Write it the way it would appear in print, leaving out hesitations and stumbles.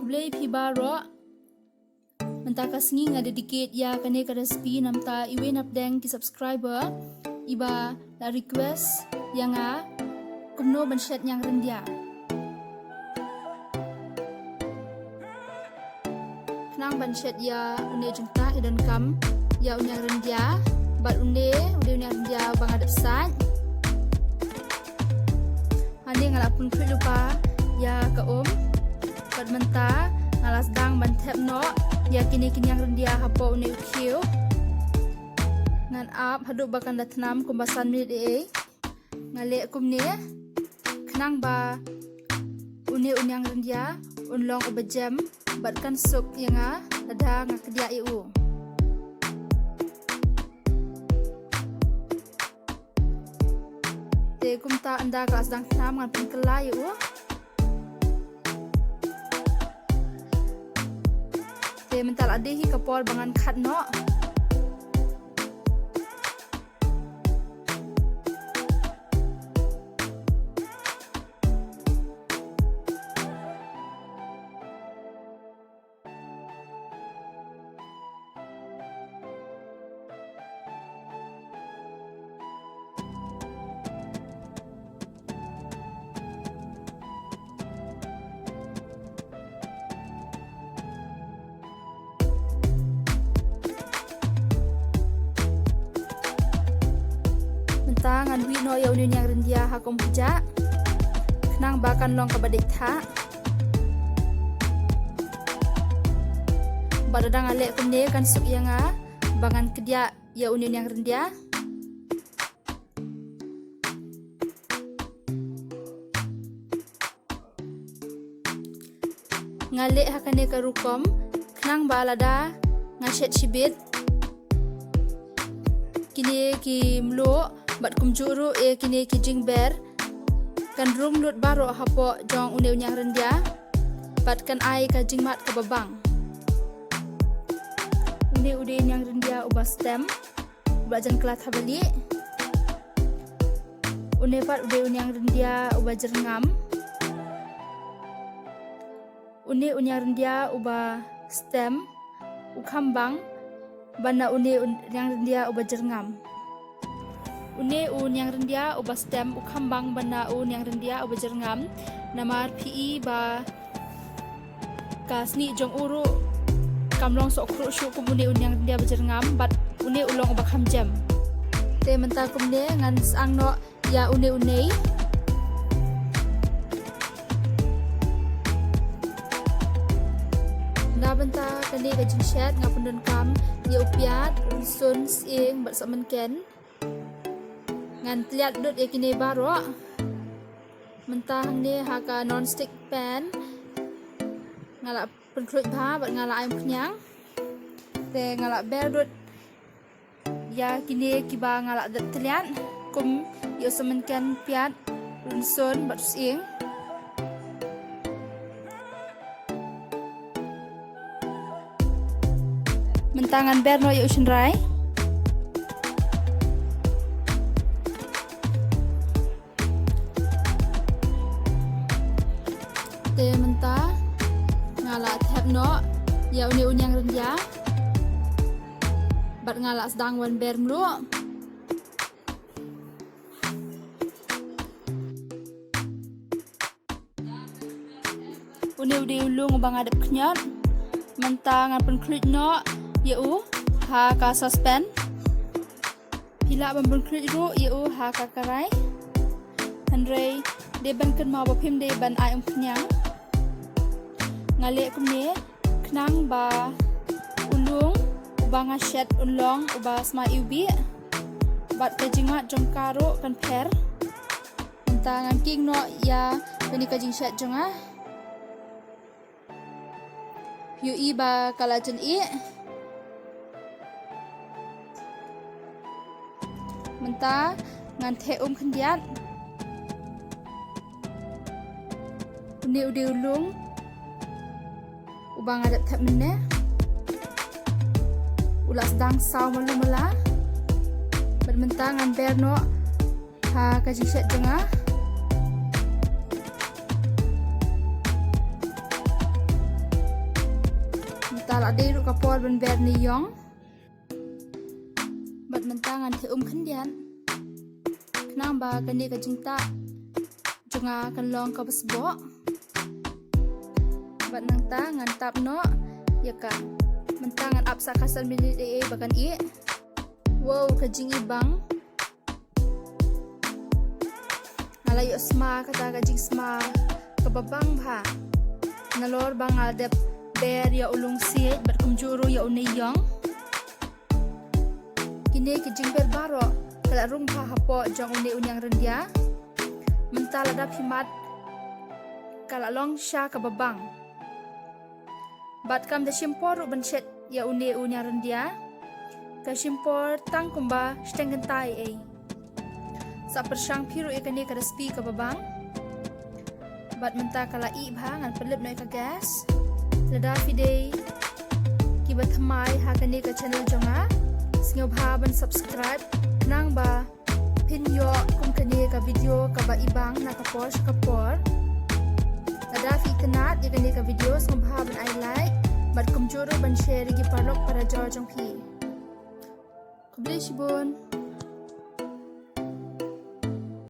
blay pi baro mentaka sengi nga dedicate ya kane ka recipe namta iwe napdeng ki subscriber iba la request yang kumno banshet yang rendia kenang banshet ya une jengta dan kam ya unyang rendia bat unyang rendia bang adap sat hande ngalapun kuit lupa ya ka bat menta ngalas dang bantep no ya kini yang rendia hapo une ukiu ngan ap haduk bakan datnam kumbasan minit ngale kumne kenang ba unyang rendia unlong ubajam batkan sup yang ada ngakedia iu te kumta anda kelas dang nam ngan pengkela iu te mental adehi kapol bangan khat no ngan wi no ya unyang rendia hakom puja kenang bakan long kabadik tha badadang ale kumne kan suk yang bangan kedia ya unyang rendia ngale hakane karukom kenang balada ngaset sibit kini ki mlo bat kumjuru kini ki jingber kan rung lut baro hapo jong unyang rendia bat kan ai ka jingmat ka babang unyang rendia uba stem uba jan kelat habali bat unyang rendia uba jerngam unyang rendia uba stem ukambang bana unyang rendia uba jerngam unyang rendia uba stem ukambang bana unyang rendia uba jerngam namar pi ba kasni jong uru kamlong sok kru shu kum unyang rendia berjerngam bat ulong uba kamjam te mental kumne ngan sang no ya une na benta kani ka jinshet ngapun kam ya upiat sun sieng bat samen ken ngan tliat dut kini baro mentah ni haka non-stick pan ngalak penklut ba bat ngalak ayam kenyang te ngalak berdut ya kini kiba ngalak dat tliat kum yo semenkan piat runsun bat sieng mentangan berno yo usnrai te menta ngala thep no ya unyang rendia bat ngala sedang wan ber mlu ulung bang adap kenyat menta ngan penklut no ya ha ka suspend pila ban penklut ru ya ha ka karai handrei de ban kan ma ba phim de ban ai kenyang ngale kumne kenang ba ulung uba ngashet ulong uba sma ubi bat kajingat jongkaro kan per entangan king no ya kani kajing shet jonga yu iba kalajen menta ngan the khendiat ude ulung ubang adat thap mene ulas dang saw malumala bermentangan berno ha kajishet jengah mental ade ru kapor ban ber ni yong bat mentangan te kendian kenang ba kani ka jingta junga kan long ka basbo bat nang tangan tap no ya ka mentangan apsa kasal milit bakan i wow ka jing ibang alayo sma kata ka jing sma kababang ba nalor bang adep ber ya ulung siet bat kumjuru ya unayong kini kijing ber baro kala rung pa hapo jong unyang rendia mental adap himat kala long sha kababang bat kam de shimpor ban shet ya unyang rendia ka shimpor tang kumba stengen tai sa persang piru ikani ka respi kababang bat menta kala i bha ngan pelip noi ka gas lada fide kibat thamai ha kani ka channel jonga singyo bha ban subscribe nang ba pin yo kum kani ka video ka ba ibang na ka post ka por lada fi kanat ikani ka video singyo bha ban I like bat kum juro ban share gi parlok para jong pi kublishibun